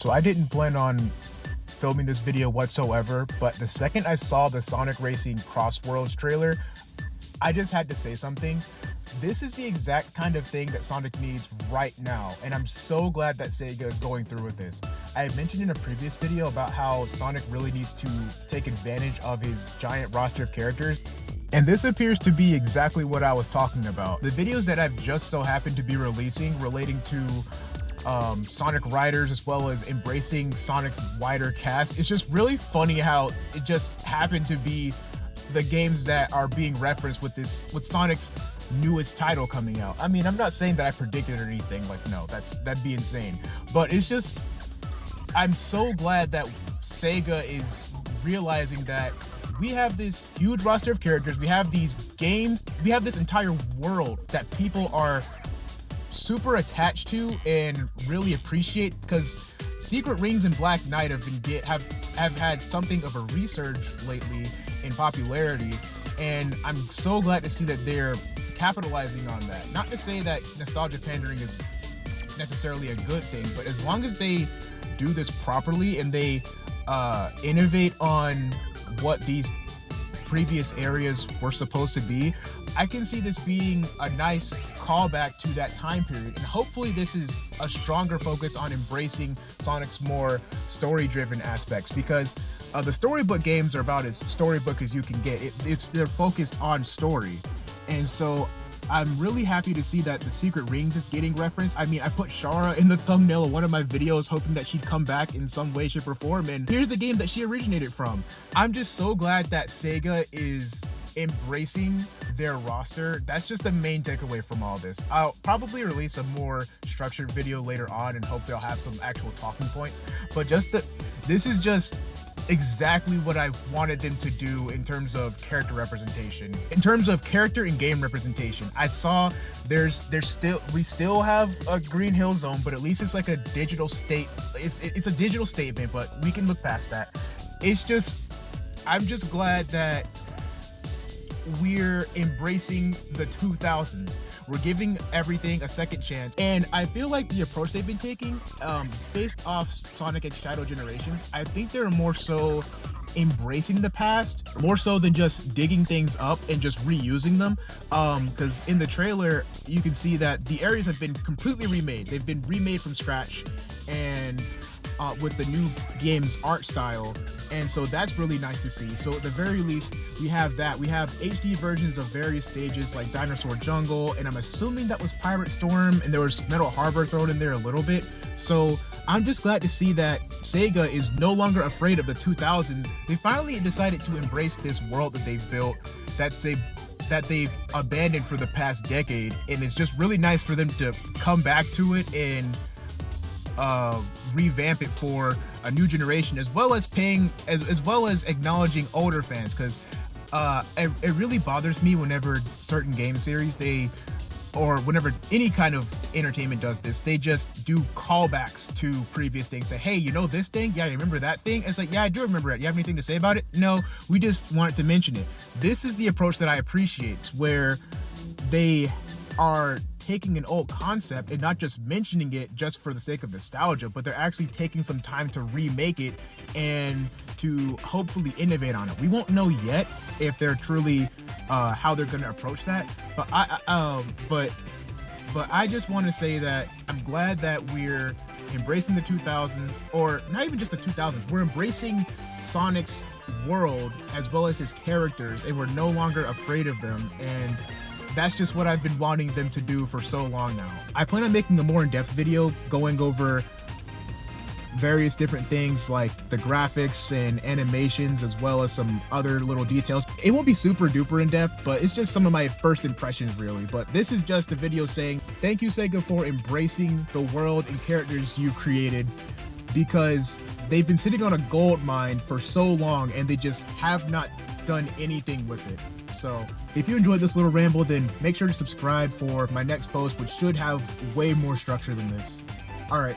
So I didn't plan on filming this video whatsoever, but the second I saw the Sonic Racing Crossworlds trailer, I just had to say something. This is the exact kind of thing that Sonic needs right now, and I'm so glad that SEGA is going through with this. I mentioned in a previous video about how Sonic really needs to take advantage of his giant roster of characters, and this appears to be exactly what I was talking about. The videos that I've just so happened to be releasing relating to Sonic riders, as well as embracing Sonic's wider cast, it's just really funny how it just happened to be the games that are being referenced with Sonic's newest title coming out. I mean, I'm not saying that I predicted or anything, like, no, that'd be insane, but it's just, I'm so glad that SEGA is realizing that we have this huge roster of characters, we have these games, we have this entire world that people are super attached to and really appreciate, because Secret Rings and Black Knight have had something of a resurge lately in popularity, and I'm so glad to see that they're capitalizing on that. Not to say that nostalgia pandering is necessarily a good thing, but as long as they do this properly and they innovate on what these previous areas were supposed to be, I can see this being a nice callback to that time period, and hopefully this is a stronger focus on embracing Sonic's more story-driven aspects, because the storybook games are about as storybook as you can get. They're focused on story, and so I'm really happy to see that the Secret Rings is getting referenced. I mean, I put Shara in the thumbnail of one of my videos hoping that she'd come back in some way, shape, or form, and here's the game that she originated from. I'm just so glad that SEGA is embracing their roster. That's just the main takeaway from all this. I'll probably release a more structured video later on and hope they'll have some actual talking points, but this is just exactly what I wanted them to do in terms of character representation. In terms of character and game representation, I saw we still have a Green Hill Zone, but at least it's like a digital state. It's a digital statement, but we can look past that. I'm just glad that we're embracing the 2000s. We're giving everything a second chance, and I feel like the approach they've been taking, based off Sonic X Shadow Generations, I think they're more so embracing the past, more so than just digging things up and just reusing them, because in the trailer you can see that the areas have been completely remade. They've been remade from scratch, and with the new game's art style, and so that's really nice to see. So at the very least, we have that. We have HD versions of various stages like Dinosaur Jungle, and I'm assuming that was Pirate Storm, and there was Metal Harbor thrown in there a little bit. So I'm just glad to see that SEGA is no longer afraid of the 2000s. They finally decided to embrace this world that they've built, that they've abandoned for the past decade, and it's just really nice for them to come back to it and revamp it for a new generation, as well as acknowledging older fans, because it really bothers me whenever certain game series or whenever any kind of entertainment does this, they just do callbacks to previous things. Say, hey, you know this thing? Yeah, you remember that thing? It's like, yeah, I do remember it. You have anything to say about it? No, we just wanted to mention it. This is the approach that I appreciate, where they are taking an old concept and not just mentioning it just for the sake of nostalgia, but they're actually taking some time to remake it and to hopefully innovate on it. We won't know yet if they're truly how they're going to approach that, but I just want to say that I'm glad that we're embracing the 2000s, or not even just the 2000s. We're embracing Sonic's world as well as his characters, and we're no longer afraid of them, and that's just what I've been wanting them to do for so long now. I plan on making a more in-depth video going over various different things like the graphics and animations, as well as some other little details. It won't be super duper in-depth, but it's just some of my first impressions really. But this is just a video saying thank you, SEGA, for embracing the world and characters you created, because they've been sitting on a gold mine for so long and they just have not done anything with it. So if you enjoyed this little ramble, then make sure to subscribe for my next post, which should have way more structure than this. All right,